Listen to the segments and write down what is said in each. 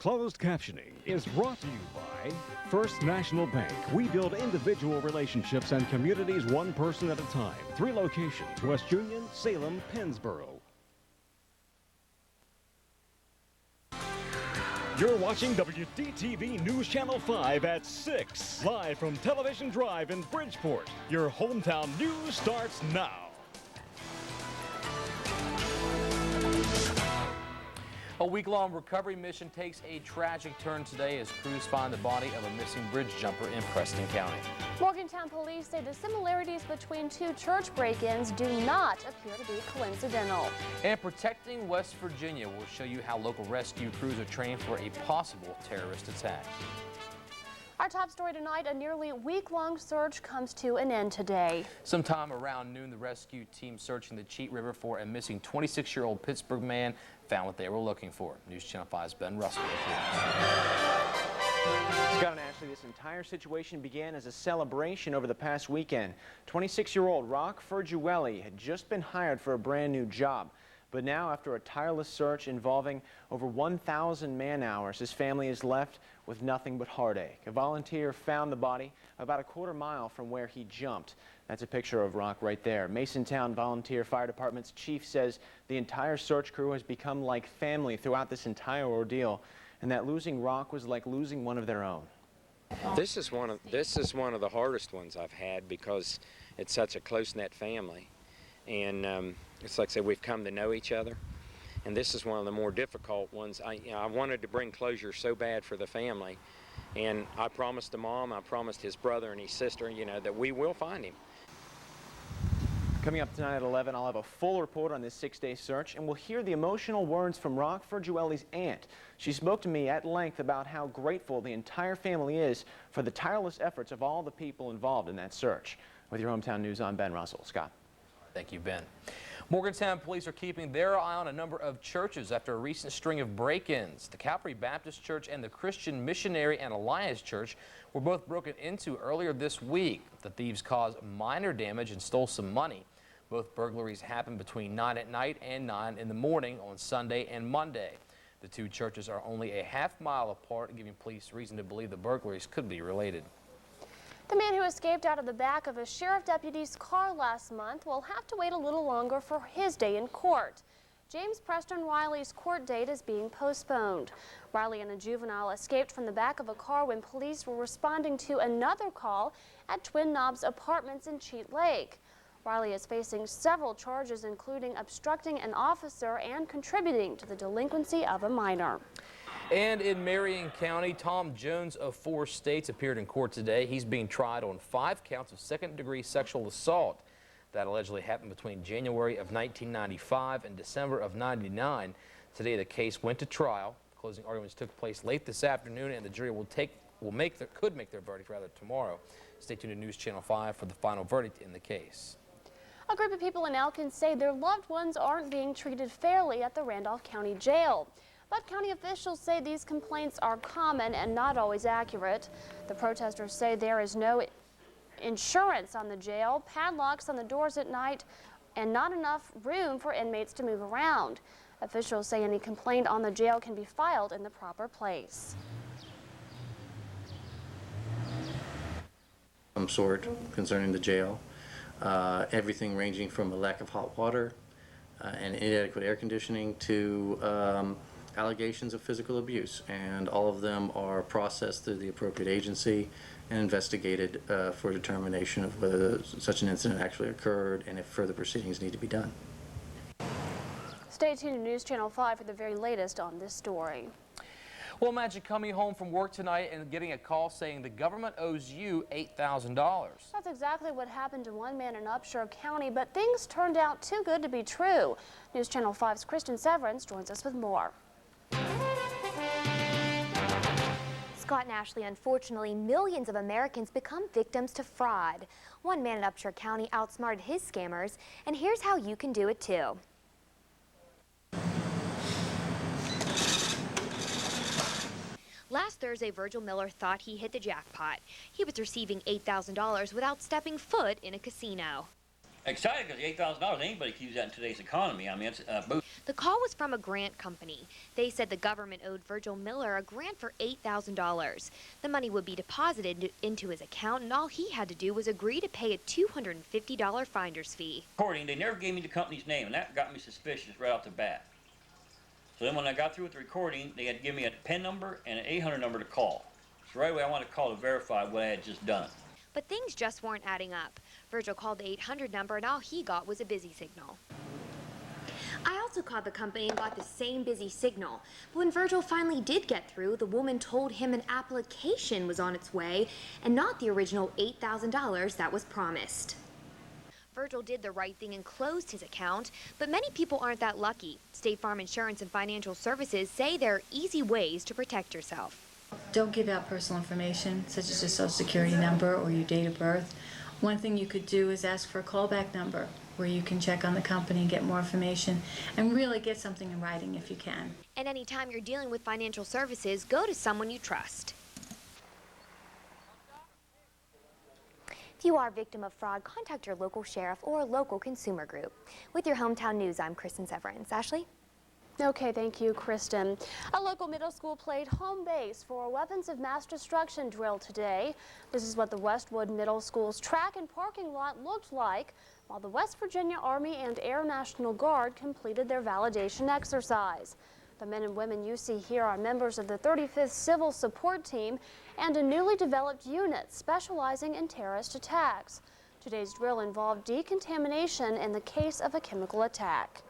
Closed captioning is brought to you by First National Bank. We build individual relationships and communities one person at a time. 3 locations: West Union, Salem, Pennsboro. You're watching WDTV News Channel 5 at 6. Live from Television Drive in Bridgeport. Your hometown news starts now. A week-long recovery mission takes a tragic turn today as crews find the body of a missing bridge jumper in Preston County. Morgantown police say the similarities between 2 church break-ins do not appear to be coincidental. And protecting West Virginia will show you how local rescue crews are trained for a possible terrorist attack. Our top story tonight, a nearly week-long search comes to an end today. Sometime around noon, the rescue team searching the Cheat River for a missing 26-year-old Pittsburgh man found what they were looking for. News Channel 5's Ben Russell reports. Scott and Ashley, this entire situation began as a celebration over the past weekend. 26-year-old Rock Ferguelli had just been hired for a brand new job. But now, after a tireless search involving over 1,000 man-hours, his family is left with nothing but heartache. A volunteer found the body about a quarter mile from where he jumped. That's a picture of Rock right there. Masontown Volunteer Fire Department's chief says the entire search crew has become like family throughout this entire ordeal, and that losing Rock was like losing one of their own. This is one of the hardest ones I've had because it's such a close-knit family. And it's like I said, we've come to know each other, and this is one of the more difficult ones. I wanted to bring closure so bad for the family, and I promised the mom, I promised his brother and his sister, that we will find him. Coming up tonight at 11, I'll have a full report on this 6-day search, and we'll hear the emotional words from Rock Ferguelli's aunt. She spoke to me at length about how grateful the entire family is for the tireless efforts of all the people involved in that search. With your hometown news, I'm Ben Russell. Scott. Thank you, Ben. Morgantown police are keeping their eye on a number of churches after a recent string of break-ins. The Calvary Baptist Church and the Christian Missionary and Alliance Church were both broken into earlier this week. The thieves caused minor damage and stole some money. Both burglaries happened between 9 at night and 9 in the morning on Sunday and Monday. The 2 churches are only a half-mile apart, giving police reason to believe the burglaries could be related. The man who escaped out of the back of a sheriff deputy's car last month will have to wait a little longer for his day in court. James Preston Riley's court date is being postponed. Riley and a juvenile escaped from the back of a car when police were responding to another call at Twin Knobs Apartments in Cheat Lake. Riley is facing several charges, including obstructing an officer and contributing to the delinquency of a minor. And in Marion County, Tom Jones of 4 states appeared in court today. He's being tried on 5 counts of second-degree sexual assault that allegedly happened between January of 1995 and December of 99. Today, the case went to trial. Closing arguments took place late this afternoon, and the jury could make their verdict tomorrow. Stay tuned to News Channel 5 for the final verdict in the case. A group of people in Elkins say their loved ones aren't being treated fairly at the Randolph County Jail. But county officials say these complaints are common and not always accurate. The protesters say there is no insurance on the jail, padlocks on the doors at night, and not enough room for inmates to move around. Officials say any complaint on the jail can be filed in the proper place. Some sort concerning the jail. Everything ranging from a lack of hot water and inadequate air conditioning to allegations of physical abuse, and all of them are processed through the appropriate agency and investigated for determination of whether such an incident actually occurred and if further proceedings need to be done. Stay tuned to News Channel 5 for the very latest on this story. Well, imagine coming home from work tonight and getting a call saying the government owes you $8,000. That's exactly what happened to one man in Upshur County, but things turned out too good to be true. News Channel 5's Kristen Severance joins us with more. Scott and Ashley, unfortunately, millions of Americans become victims to fraud. One man in Upshur County outsmarted his scammers, and here's how you can do it too. Last Thursday, Virgil Miller thought he hit the jackpot. He was receiving $8,000 without stepping foot in a casino. Excited because $8,000, anybody can use that in today's economy. I mean, it's a boost. The call was from a grant company. They said the government owed Virgil Miller a grant for $8,000. The money would be deposited into his account, and all he had to do was agree to pay a $250 finder's fee. Recording, they never gave me the company's name, and that got me suspicious right off the bat. So then when I got through with the recording, they had to give me a PIN number and an 800 number to call. So right away I wanted to call to verify what I had just done. But things just weren't adding up. Virgil called the 800 number, and all he got was a busy signal. I also called the company and got the same busy signal. But when Virgil finally did get through, the woman told him an application was on its way and not the original $8,000 that was promised. Virgil did the right thing and closed his account, but many people aren't that lucky. State Farm Insurance and Financial Services say there are easy ways to protect yourself. Don't give out personal information, such as your social security number or your date of birth. One thing you could do is ask for a callback number where you can check on the company and get more information and really get something in writing if you can. And anytime you're dealing with financial services, go to someone you trust. If you are a victim of fraud, contact your local sheriff or local consumer group. With your Hometown News, I'm Kristen Severance. Ashley? Okay, thank you, Kristen. A local middle school played home base for a weapons of mass destruction drill today. This is what the Westwood Middle School's track and parking lot looked like while the West Virginia Army and Air National Guard completed their validation exercise. The men and women you see here are members of the 35th Civil Support Team and a newly developed unit specializing in terrorist attacks. Today's drill involved decontamination in the case of a chemical attack.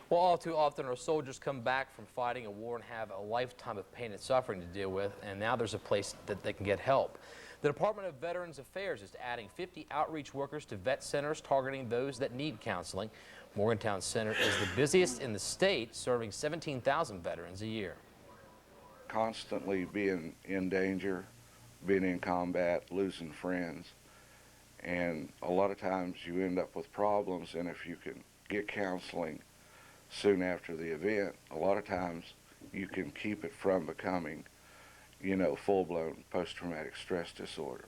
Well, all too often our soldiers come back from fighting a war and have a lifetime of pain and suffering to deal with, and now there's a place that they can get help. The Department of Veterans Affairs is adding 50 outreach workers to vet centers targeting those that need counseling. Morgantown Center is the busiest in the state, serving 17,000 veterans a year. Constantly being in danger, being in combat, losing friends, and a lot of times you end up with problems, and if you can get counseling soon after the event, a lot of times you can keep it from becoming, you know, full-blown post-traumatic stress disorder.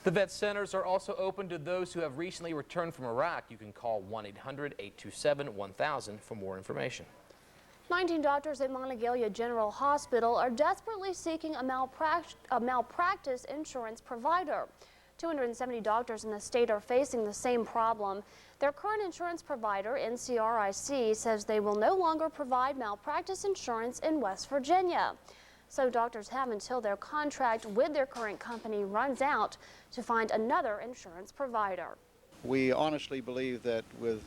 The vet centers are also open to those who have recently returned from Iraq. You can call 1-800-827-1000 for more information. 19 doctors at Monongalia General Hospital are desperately seeking a malpractice insurance provider. 270 doctors in the state are facing the same problem. Their current insurance provider, NCRIC, says they will no longer provide malpractice insurance in West Virginia. So doctors have until their contract with their current company runs out to find another insurance provider. We honestly believe that with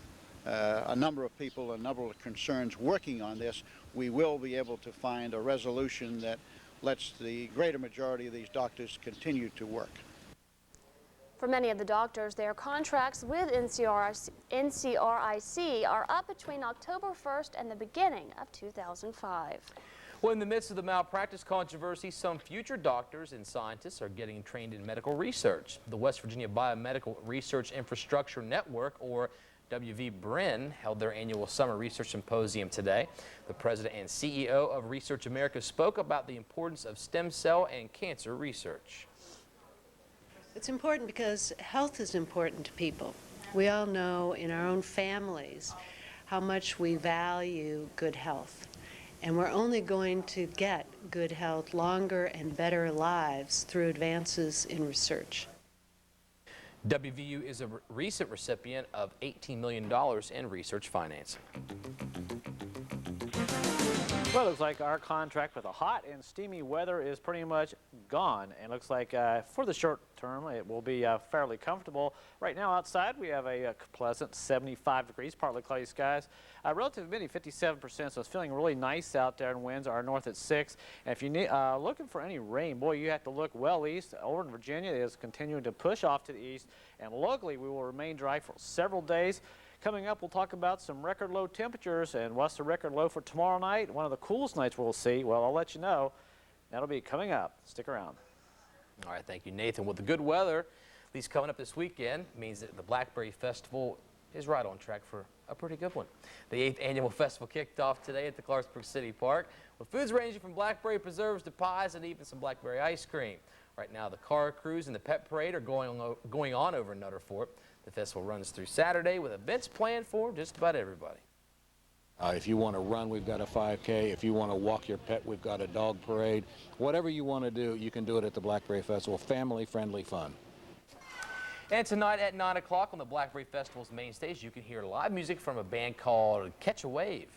a number of people, a number of concerns working on this, we will be able to find a resolution that lets the greater majority of these doctors continue to work. For many of the doctors, their contracts with NCRIC are up between October 1st and the beginning of 2005. Well, in the midst of the malpractice controversy, some future doctors and scientists are getting trained in medical research. The West Virginia Biomedical Research Infrastructure Network, or WVBRIN, held their annual summer research symposium today. The president and CEO of Research America spoke about the importance of stem cell and cancer research. It's important because health is important to people. We all know in our own families how much we value good health. And we're only going to get good health, longer and better lives through advances in research. WVU is a recent recipient of $18 million in research financing. Well, it looks like our contract with the hot and steamy weather is pretty much gone. And looks like for the short term, it will be fairly comfortable. Right now outside, we have a pleasant 75 degrees, partly cloudy skies. Relative humidity 57%, so it's feeling really nice out there, and winds are north at 6. And if you're looking for any rain, boy, you have to look well east. Over in Virginia, it is continuing to push off to the east. And locally, we will remain dry for several days. Coming up, we'll talk about some record low temperatures and what's the record low for tomorrow night. One of the coolest nights we'll see. Well, I'll let you know. That'll be coming up. Stick around. All right, thank you, Nathan. Well, the good weather, at least coming up this weekend, means that the Blackberry Festival is right on track for a pretty good one. The 8th annual festival kicked off today at the Clarksburg City Park with foods ranging from blackberry preserves to pies and even some blackberry ice cream. Right now, the car cruise and the pet parade are going on over in Nutter Fort. The festival runs through Saturday with events planned for just about everybody. If you want to run, we've got a 5K. If you want to walk your pet, we've got a dog parade. Whatever you want to do, you can do it at the Blackberry Festival. Family-friendly fun. And tonight at 9 o'clock on the Blackberry Festival's main stage, you can hear live music from a band called Catch a Wave.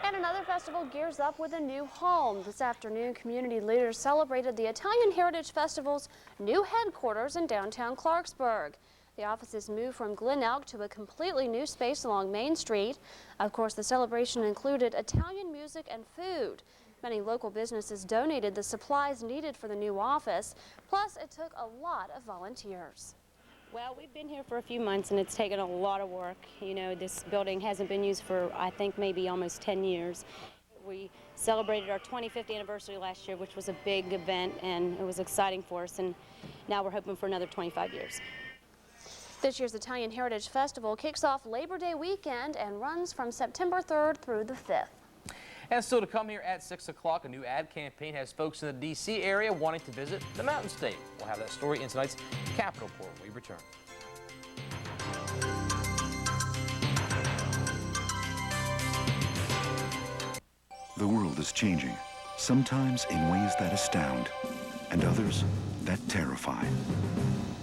And another festival gears up with a new home. This afternoon, community leaders celebrated the Italian Heritage Festival's new headquarters in downtown Clarksburg. The offices moved from Glen Elk to a completely new space along Main Street. Of course, the celebration included Italian music and food. Many local businesses donated the supplies needed for the new office. Plus, it took a lot of volunteers. Well, we've been here for a few months and it's taken a lot of work. You know, this building hasn't been used for, I think, maybe almost 10 years. We celebrated our 25th anniversary last year, which was a big event and it was exciting for us, and now we're hoping for another 25 years. This year's Italian Heritage Festival kicks off Labor Day weekend and runs from September 3rd through the 5th. And still to come here at 6 o'clock, a new ad campaign has folks in the D.C. area wanting to visit the Mountain State. We'll have that story in tonight's Capital Report when we return. The world is changing, sometimes in ways that astound, and others that terrify.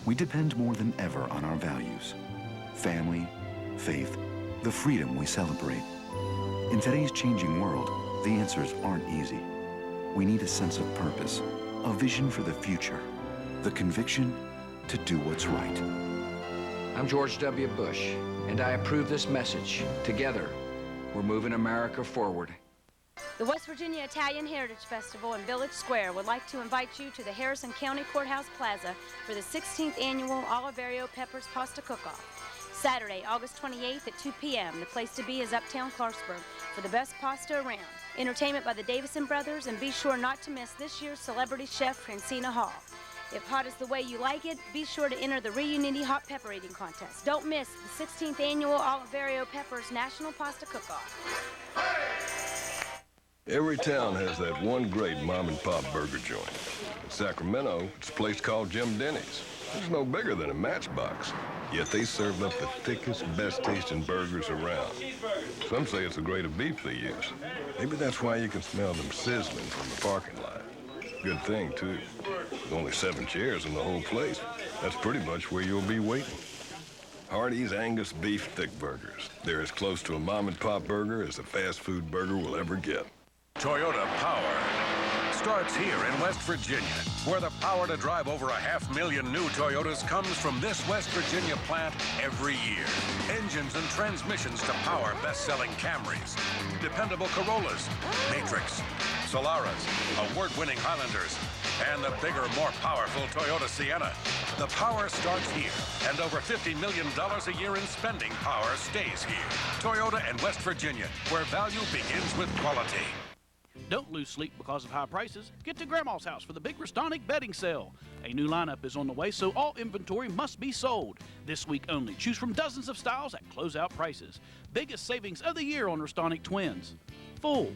We depend more than ever on our values: family, faith, the freedom we celebrate. In today's changing world, the answers aren't easy. We need a sense of purpose, a vision for the future, the conviction to do what's right. I'm George W. Bush, and I approve this message. Together, we're moving America forward. The West Virginia Italian Heritage Festival in Village Square would like to invite you to the Harrison County Courthouse Plaza for the 16th annual Oliverio Peppers Pasta Cook-Off. Saturday, August 28th at 2 p.m. The place to be is Uptown Clarksburg for the best pasta around. Entertainment by the Davison Brothers, and be sure not to miss this year's celebrity chef, Francina Hall. If hot is the way you like it, be sure to enter the Reuniti Hot Pepper Eating Contest. Don't miss the 16th annual Oliverio Peppers National Pasta Cook-Off. Every town has that one great mom-and-pop burger joint. In Sacramento, it's a place called Jim Denny's. It's no bigger than a matchbox, yet they serve up the thickest, best-tasting burgers around. Some say it's the grade of beef they use. Maybe that's why you can smell them sizzling from the parking lot. Good thing, too. There's only 7 chairs in the whole place. That's pretty much where you'll be waiting. Hardee's Angus Beef Thick Burgers. They're as close to a mom-and-pop burger as a fast food burger will ever get. Toyota Power starts here in West Virginia, where the power to drive over 500,000 new Toyotas comes from this West Virginia plant every year. Engines and transmissions to power best-selling Camrys, dependable Corollas, Matrix, Solaras, award-winning Highlanders, and the bigger, more powerful Toyota Sienna. The power starts here, and over $50 million a year in spending power stays here. Toyota and West Virginia, where value begins with quality. Don't lose sleep because of high prices. Get to Grandma's house for the big Restonic bedding sale. A new lineup is on the way, so all inventory must be sold. This week only. Choose from dozens of styles at closeout prices. Biggest savings of the year on Restonic twins. Full,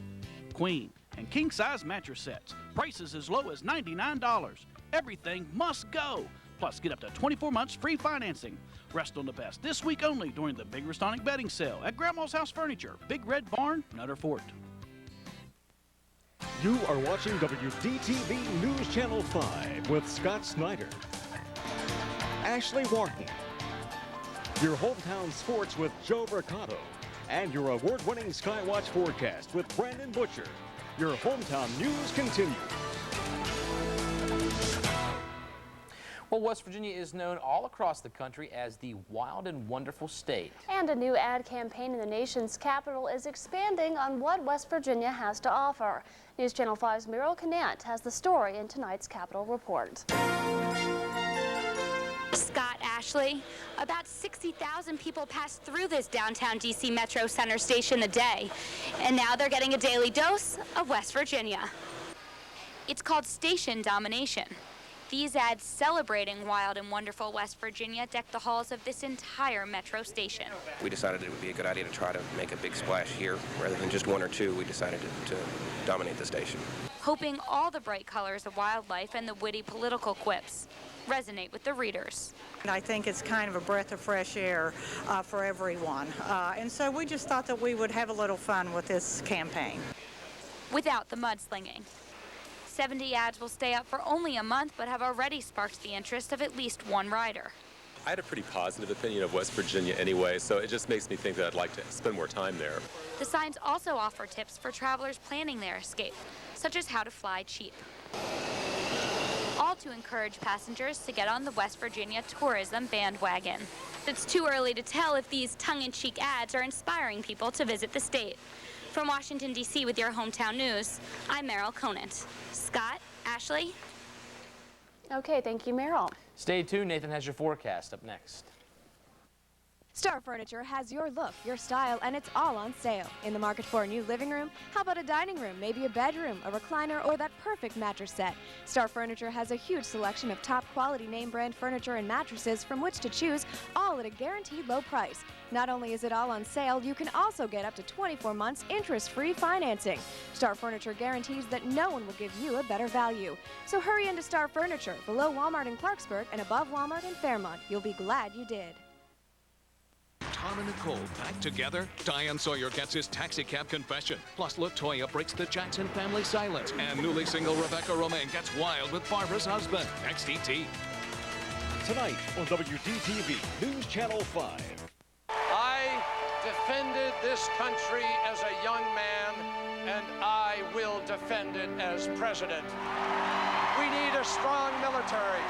queen, and king-size mattress sets. Prices as low as $99. Everything must go. Plus, get up to 24 months free financing. Rest on the best this week only during the big Restonic bedding sale at Grandma's House Furniture, Big Red Barn, Nutter Fort. You are watching WDTV News Channel 5 with Scott Snyder, Ashley Wharton, your hometown sports with Joe Mercado, and your award-winning Skywatch forecast with Brandon Butcher. Your hometown news continues. Well, West Virginia is known all across the country as the wild and wonderful state. And a new ad campaign in the nation's capital is expanding on what West Virginia has to offer. News Channel 5's Meryl Canant has the story in tonight's Capital Report. Scott, Ashley, about 60,000 people pass through this downtown D.C. Metro Center station a day, and now they're getting a daily dose of West Virginia. It's called Station Domination. These ads celebrating wild and wonderful West Virginia deck the halls of this entire metro station. We decided it would be a good idea to try to make a big splash here. Rather than just 1 or 2, we decided to dominate the station. Hoping all the bright colors of wildlife and the witty political quips resonate with the readers. And I think it's kind of a breath of fresh air for everyone. And so we just thought that we would have a little fun with this campaign. Without the mudslinging. 70 ads will stay up for only a month, but have already sparked the interest of at least one rider. I had a pretty positive opinion of West Virginia anyway, so it just makes me think that I'd like to spend more time there. The signs also offer tips for travelers planning their escape, such as how to fly cheap. All to encourage passengers to get on the West Virginia tourism bandwagon. It's too early to tell if these tongue-in-cheek ads are inspiring people to visit the state. From Washington, D.C. with your hometown news, I'm Meryl Conant. Scott, Ashley. Okay, thank you, Meryl. Stay tuned. Nathan has your forecast up next. Star Furniture has your look, your style, and it's all on sale. In the market for a new living room? How about a dining room, maybe a bedroom, a recliner, or that perfect mattress set? Star Furniture has a huge selection of top quality name brand furniture and mattresses from which to choose, all at a guaranteed low price. Not only is it all on sale, you can also get up to 24 months interest-free financing. Star Furniture guarantees that no one will give you a better value. So hurry into Star Furniture, below Walmart in Clarksburg and above Walmart in Fairmont. You'll be glad you did. Tom and Nicole back together. Diane Sawyer gets his taxi cab confession. Plus, LaToya breaks the Jackson family silence. And newly single Rebecca Romaine gets wild with Barbara's husband. XTT. Tonight on WDTV News Channel 5. I defended this country as a young man, and I will defend it as president. We need a strong military,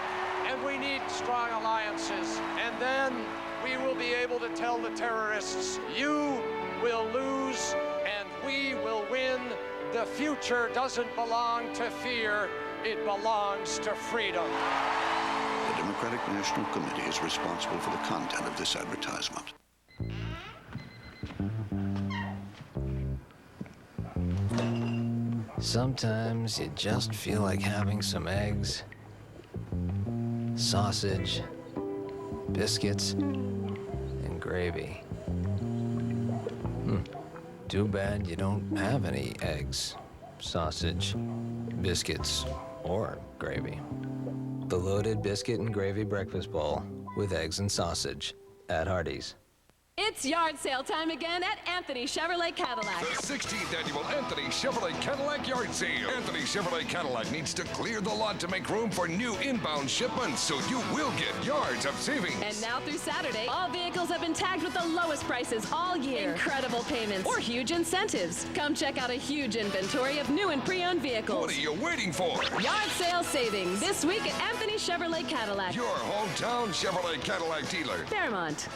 and we need strong alliances, and then we will be able to tell the terrorists, you will lose and we will win. The future doesn't belong to fear, it belongs to freedom. The Democratic National Committee is responsible for the content of this advertisement. Sometimes you just feel like having some eggs, sausage, biscuits, and gravy. Too bad you don't have any eggs, sausage, biscuits, or gravy. The loaded biscuit and gravy breakfast bowl with eggs and sausage at Hardee's. It's yard sale time again at Anthony Chevrolet Cadillac. The 16th annual Anthony Chevrolet Cadillac Yard Sale. Anthony Chevrolet Cadillac needs to clear the lot to make room for new inbound shipments, so you will get yards of savings. And now through Saturday, all vehicles have been tagged with the lowest prices all year. Incredible payments or huge incentives. Come check out a huge inventory of new and pre-owned vehicles. What are you waiting for? Yard sale savings this week at Anthony Chevrolet Cadillac. Your hometown Chevrolet Cadillac dealer. Fairmont.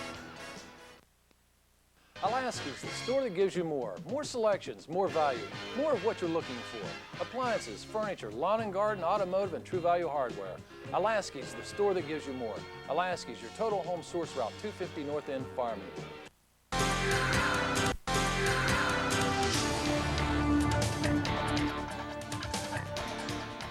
Alaska's, the store that gives you more. More selections, more value, more of what you're looking for. Appliances, furniture, lawn and garden, automotive, and True Value hardware. Alaska's, the store that gives you more. Alaska's, your total home source route, 250 North End, Farmington.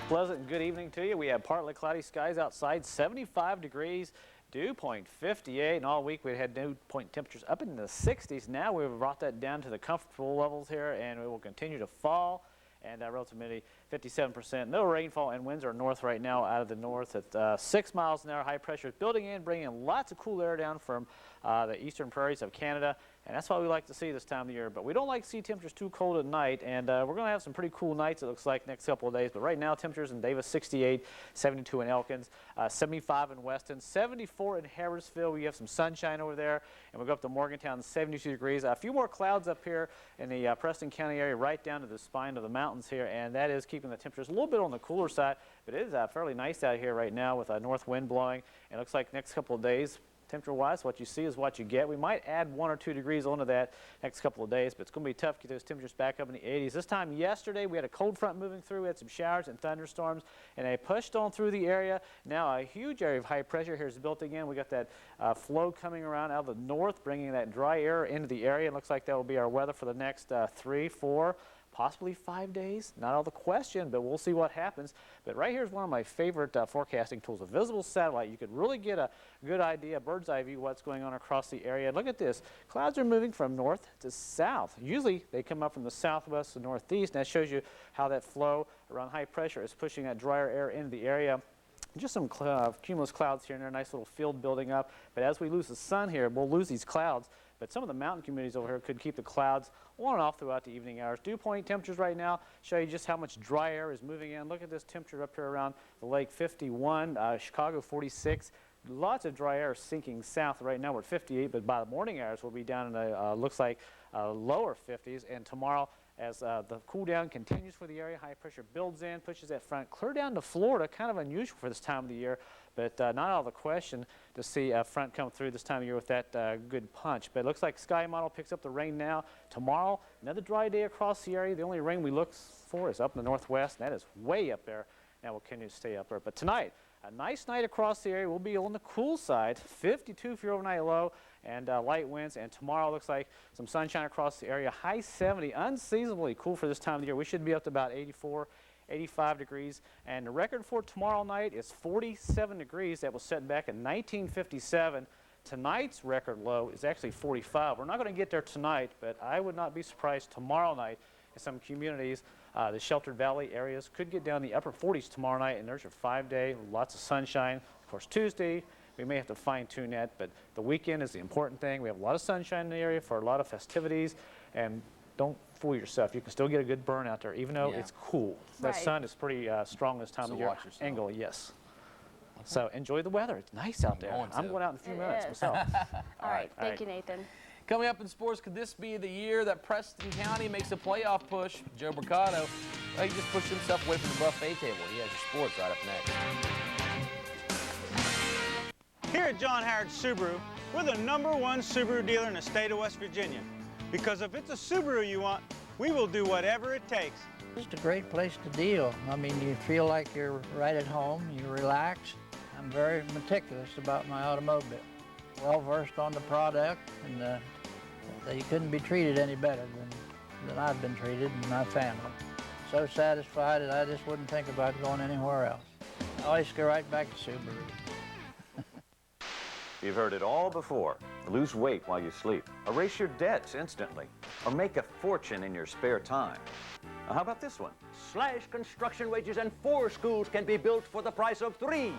Pleasant good evening to you. We have partly cloudy skies outside, 75 degrees. Dew point 58, and all week we had dew point temperatures up in the 60s. Now we've brought that down to the comfortable levels here, and it will continue to fall. And relative humidity 57%. No rainfall, and winds are north right now out of the north at 6 miles an hour. High pressure is building in, bringing lots of cool air down from the eastern prairies of Canada. And that's what we like to see this time of year. But we don't like to see temperatures too cold at night. And we're going to have some pretty cool nights, it looks like, next couple of days. But right now, temperatures in Davis, 68, 72 in Elkins, 75 in Weston, 74 in Harrisville. We have some sunshine over there. And we'll go up to Morgantown, 72 degrees. A few more clouds up here in the Preston County area, right down to the spine of the mountains here. And that is keeping the temperatures a little bit on the cooler side. But it is fairly nice out here right now with a north wind blowing. And it looks like next couple of days, temperature-wise, what you see is what you get. We might add 1 or 2 degrees onto that next couple of days, but it's going to be tough to get those temperatures back up in the 80s. This time yesterday, we had a cold front moving through. We had some showers and thunderstorms, and they pushed on through the area. Now a huge area of high pressure here is built again. We got that flow coming around out of the north, bringing that dry air into the area. It looks like that will be our weather for the next 3, 4, possibly 5 days. Not out of the question, but we'll see what happens. But right here is one of my favorite forecasting tools, a visible satellite. You could really get a good idea, a bird's eye view, what's going on across the area. Look at this. Clouds are moving from north to south. Usually they come up from the southwest to northeast, and that shows you how that flow around high pressure is pushing that drier air into the area. Just some cumulus clouds here and there, nice little field building up. But as we lose the sun here, we'll lose these clouds. But some of the mountain communities over here could keep the clouds on and off throughout the evening hours. Dew point temperatures right now show you just how much dry air is moving in. Look at this temperature up here around the lake, 51, Chicago 46. Lots of dry air sinking south. Right now we're at 58, but by the morning hours we'll be down in the, looks like lower 50s. And tomorrow, as the cool down continues for the area, high pressure builds in, pushes that front clear down to Florida, kind of unusual for this time of the year, but not out of the question to see a front come through this time of year with that good punch. But it looks like Sky Model picks up the rain now. Tomorrow, another dry day across the area. The only rain we look for is up in the northwest, and that is way up there, and will continue to stay up there. But tonight, a nice night across the area. We'll be on the cool side, 52 for your overnight low, and light winds. And tomorrow looks like some sunshine across the area. High 70, unseasonably cool for this time of the year. We should be up to about 84, 85 degrees. And the record for tomorrow night is 47 degrees. That was set back in 1957. Tonight's record low is actually 45. We're not going to get there tonight, but I would not be surprised tomorrow night in some communities. The Sheltered Valley areas could get down the upper 40s tomorrow night, and there's your 5-day, lots of sunshine. Of course, Tuesday, we may have to fine-tune that, but the weekend is the important thing. We have a lot of sunshine in the area for a lot of festivities, and don't fool yourself. You can still get a good burn out there, even though it's cool. That sun is pretty strong this time of year. Angle, yes. So enjoy the weather. It's nice out there. I'm going out in a few minutes myself. All right. Thank you, Nathan. Coming up in sports, could this be the year that Preston County makes a playoff push? Joe Mercado, he just pushed himself away from the buffet table. He has your sports right up next. Here at John Howard Subaru, we're the #1 Subaru dealer in the state of West Virginia. Because if it's a Subaru you want, we will do whatever it takes. It's a great place to deal. I mean, you feel like you're right at home, you relax. I'm very meticulous about my automobile. Well versed on the product, and you couldn't be treated any better than I've been treated and my family. So satisfied that I just wouldn't think about going anywhere else. I always go right back to Subaru. You've heard it all before. Lose weight while you sleep, erase your debts instantly, or make a fortune in your spare time. How about this one? Slash construction wages and 4 schools can be built for the price of 3.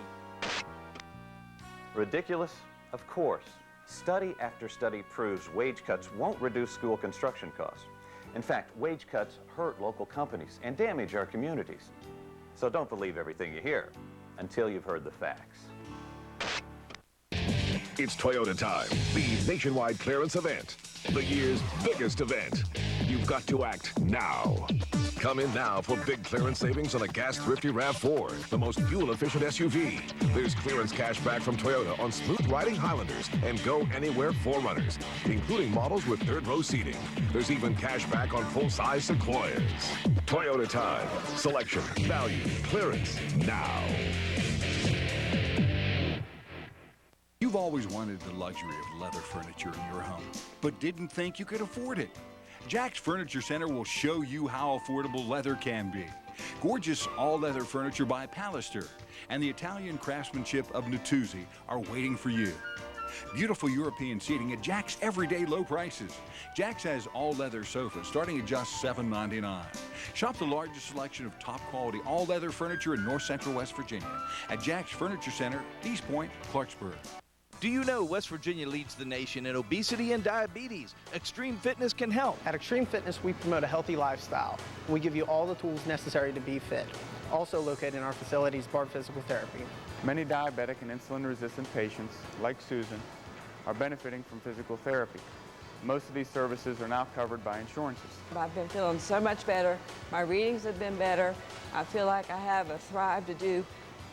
Ridiculous? Of course. Study after study proves wage cuts won't reduce school construction costs. In fact, wage cuts hurt local companies and damage our communities. So don't believe everything you hear until you've heard the facts. It's Toyota time, the nationwide clearance event, the year's biggest event. You've got to act now. Come in now for big clearance savings on a gas thrifty RAV4, the most fuel-efficient SUV. There's clearance cash back from Toyota on smooth-riding Highlanders and Go Anywhere 4Runners, including models with third-row seating. There's even cash back on full-size Sequoias. Toyota time. Selection, value, clearance, now. You've always wanted the luxury of leather furniture in your home, but didn't think you could afford it. Jack's Furniture Center will show you how affordable leather can be. Gorgeous all-leather furniture by Pallister and the Italian craftsmanship of Natuzzi are waiting for you. Beautiful European seating at Jack's everyday low prices. Jack's has all-leather sofas starting at just $7.99. Shop the largest selection of top-quality all-leather furniture in north central West Virginia at Jack's Furniture Center, East Point, Clarksburg. Do you know West Virginia leads the nation in obesity and diabetes? Extreme Fitness can help. At Extreme Fitness, we promote a healthy lifestyle. We give you all the tools necessary to be fit. Also located in our facilities, Bard Physical Therapy. Many diabetic and insulin-resistant patients, like Susan, are benefiting from physical therapy. Most of these services are now covered by insurances. I've been feeling so much better. My readings have been better. I feel like I have a thrive to do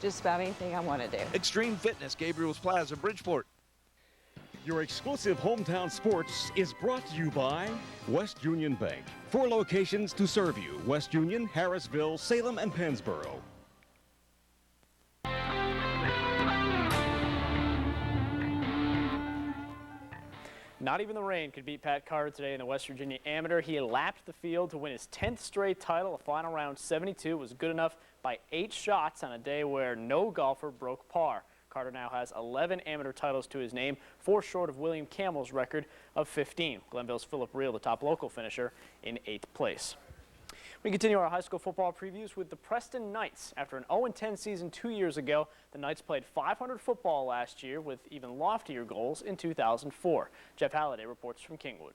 just about anything I want to do. Extreme Fitness, Gabriel's Plaza, Bridgeport. Your exclusive hometown sports is brought to you by West Union Bank. 4 locations to serve you: West Union, Harrisville, Salem, and Pennsboro. Not even the rain could beat Pat Carter today in the West Virginia Amateur. He lapped the field to win his 10th straight title. A final round 72 was good enough by 8 shots on a day where no golfer broke par. Carter now has 11 amateur titles to his name, 4 short of William Campbell's record of 15. Glenville's Philip Reel, the top local finisher, in 8th place. We continue our high school football previews with the Preston Knights. After an 0-10 season 2 years ago, the Knights played .500 football last year with even loftier goals in 2004. Jeff Halliday reports from Kingwood.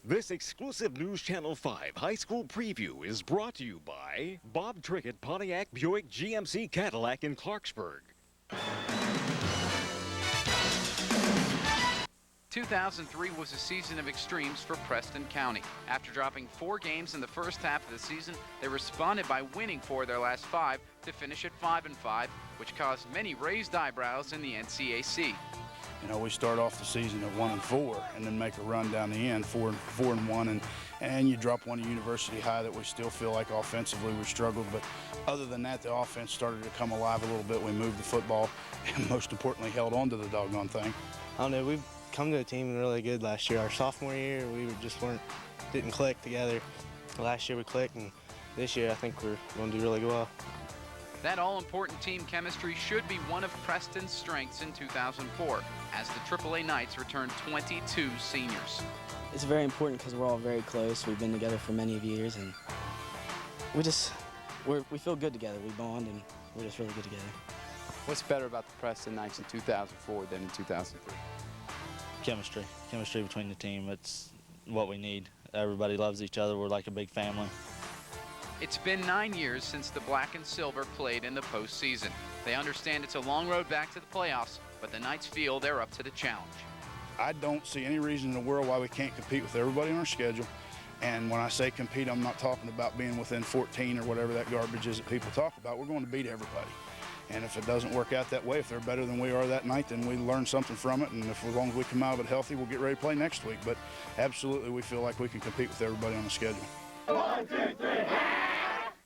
This exclusive News Channel 5 high school preview is brought to you by Bob Trickett Pontiac Buick GMC Cadillac in Clarksburg. 2003 was a season of extremes for Preston County. After dropping 4 games in the first half of the season, they responded by winning 4 of their last 5 to finish at 5-5, which caused many raised eyebrows in the NCAC. You know, we start off the season at 1-4 and then make a run down the end, 4-1, and you drop one at University High that we still feel like offensively we struggled. But other than that, the offense started to come alive a little bit. We moved the football and most importantly held on to the doggone thing. I don't know, we've come to a team really good last year. Our sophomore year, we didn't click together. Last year we clicked, and this year I think we're going to do really well. That all-important team chemistry should be one of Preston's strengths in 2004, as the AAA Knights returned 22 seniors. It's very important because we're all very close. We've been together for many years, and we feel good together. We bond, and we're just really good together. What's better about the Preston Knights in 2004 than in 2003? Chemistry between the team. It's what we need. Everybody loves each other. We're like a big family. It's been 9 years since the Black and Silver played in the postseason. They understand it's a long road back to the playoffs, but the Knights feel they're up to the challenge. I don't see any reason in the world why we can't compete with everybody on our schedule. And when I say compete, I'm not talking about being within 14 or whatever that garbage is that people talk about. We're going to beat everybody. And if it doesn't work out that way, if they're better than we are that night, then we learn something from it. And if as long as we come out of it healthy, we'll get ready to play next week. But absolutely, we feel like we can compete with everybody on the schedule. 1, 2, 3.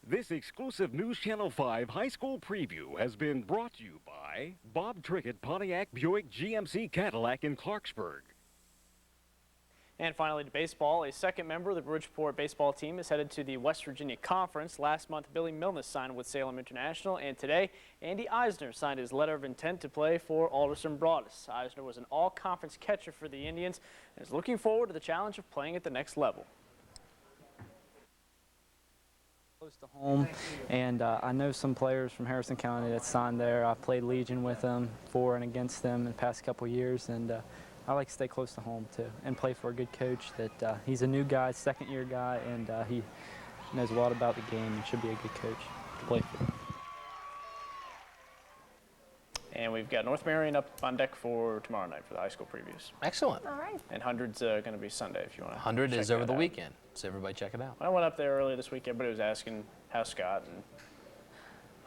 This exclusive News Channel 5 high school preview has been brought to you by Bob Trickett Pontiac Buick GMC Cadillac in Clarksburg. And finally to baseball, a second member of the Bridgeport baseball team is headed to the West Virginia Conference. Last month, Billy Milnes signed with Salem International, and today, Andy Eisner signed his letter of intent to play for Alderson Broaddus. Eisner was an all-conference catcher for the Indians and is looking forward to the challenge of playing at the next level. Close to home, and I know some players from Harrison County that signed there. I played Legion with them, for and against them in the past couple years, and I like to stay close to home too and play for a good coach that he's a new guy, second-year guy, and he knows a lot about the game and should be a good coach to play for. And we've got North Marion up on deck for tomorrow night for the high school previews. Excellent. All right. And 100's going to be Sunday if you want to. 100 is over the weekend, so everybody check it out. When I went up there earlier this week, everybody was asking how's Scott, and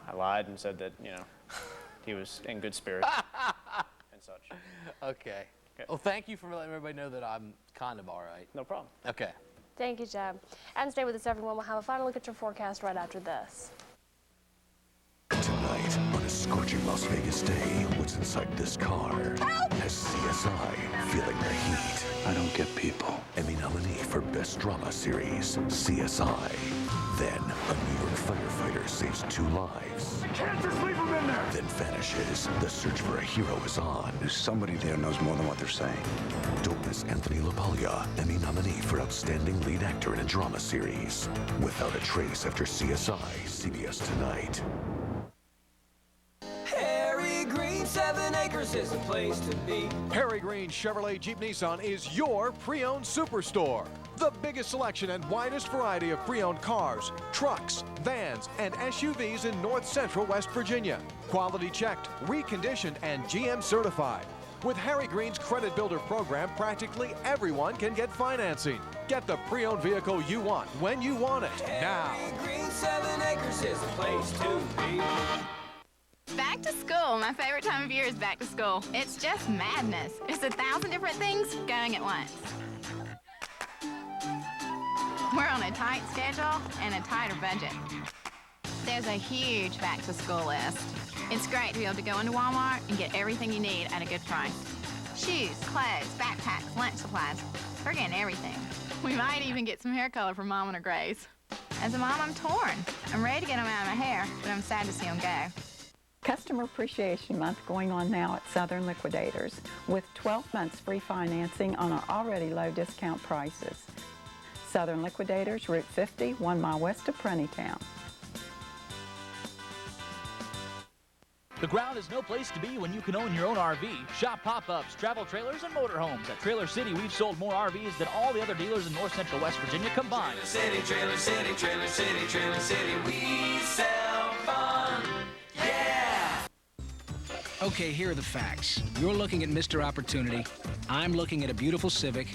I lied and said that, you know, he was in good spirits and such. Okay. Well, thank you for letting everybody know that I'm kind of all right. No problem. Okay. Thank you, Jeb. And stay with us, everyone. We'll have a final look at your forecast right after this. Tonight, on a scorching Las Vegas day, what's inside this car? Help! Has CSI feeling the heat? I don't get people. Emmy nominee for Best Drama Series, CSI. Then, a New York firefighter saves 2 lives. Can't just leave them in there! Then vanishes. The search for a hero is on. There's somebody there knows more than what they're saying. Don't miss Anthony LaPaglia, Emmy nominee for Outstanding Lead Actor in a Drama Series. Without a Trace after CSI, CBS Tonight. 7 acres is a place to be. Harry Green Chevrolet Jeep Nissan is your pre-owned superstore. The biggest selection and widest variety of pre-owned cars, trucks, vans, and SUVs in north central West Virginia. Quality checked, reconditioned, and GM certified. With Harry Green's Credit Builder program, practically everyone can get financing. Get the pre-owned vehicle you want when you want it, now. Harry Green 7 acres is a place to be. Back to school. My favorite time of year is back to school. It's just madness. It's 1,000 different things going at once. We're on a tight schedule and a tighter budget. There's a huge back to school list. It's great to be able to go into Walmart and get everything you need at a good price. Shoes, clothes, backpacks, lunch supplies. We're getting everything. We might even get some hair color from Mom and her grays. As a mom, I'm torn. I'm ready to get them out of my hair, but I'm sad to see them go. Customer Appreciation Month going on now at Southern Liquidators with 12 months free financing on our already low discount prices. Southern Liquidators, Route 50, 1 mile west of Prunytown. The ground is no place to be when you can own your own RV. Shop pop-ups, travel trailers, and motorhomes. At Trailer City, we've sold more RVs than all the other dealers in North Central West Virginia combined. Trailer City, Trailer City, Trailer City, we sell fun. Yeah! Okay, here are the facts. You're looking at Mr. Opportunity. I'm looking at a beautiful Civic.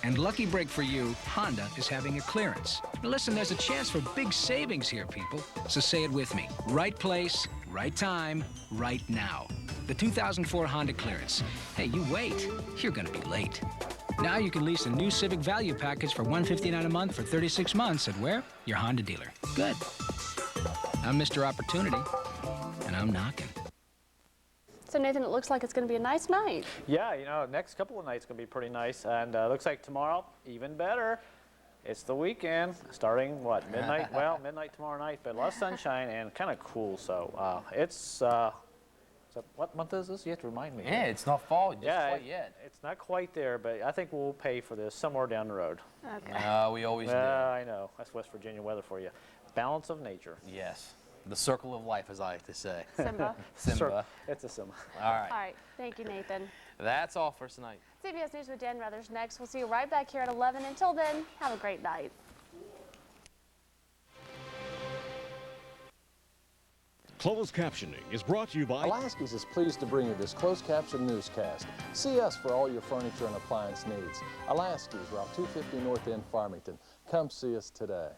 And lucky break for you, Honda is having a clearance. Now listen, there's a chance for big savings here, people. So say it with me. Right place, right time, right now. The 2004 Honda clearance. Hey, you wait. You're gonna be late. Now you can lease a new Civic Value Package for $159 a month for 36 months at where? Your Honda dealer. Good. I'm Mr. Opportunity, and I'm knocking. So Nathan, it looks like it's going to be a nice night. Yeah, you know, next couple of nights going to be pretty nice, and looks like tomorrow even better. It's the weekend, starting what, midnight? Well, midnight tomorrow night, but a lot of sunshine and kind of cool. So what month is this? You have to remind me. Yeah, it's not fall just quite yet. It's not quite there, but I think we'll pay for this somewhere down the road. Okay. We always do. I know. That's West Virginia weather for you. Balance of nature. Yes. The circle of life, as I like to say. Simba. Simba. It's a Simba. All right. All right. Thank you, Nathan. That's all for tonight. CBS News with Dan Ruthers next. We'll see you right back here at 11. Until then, have a great night. Closed captioning is brought to you by Alaskis is pleased to bring you this closed caption newscast. See us for all your furniture and appliance needs. Alaskis, Route 250 North End, Farmington. Come see us today.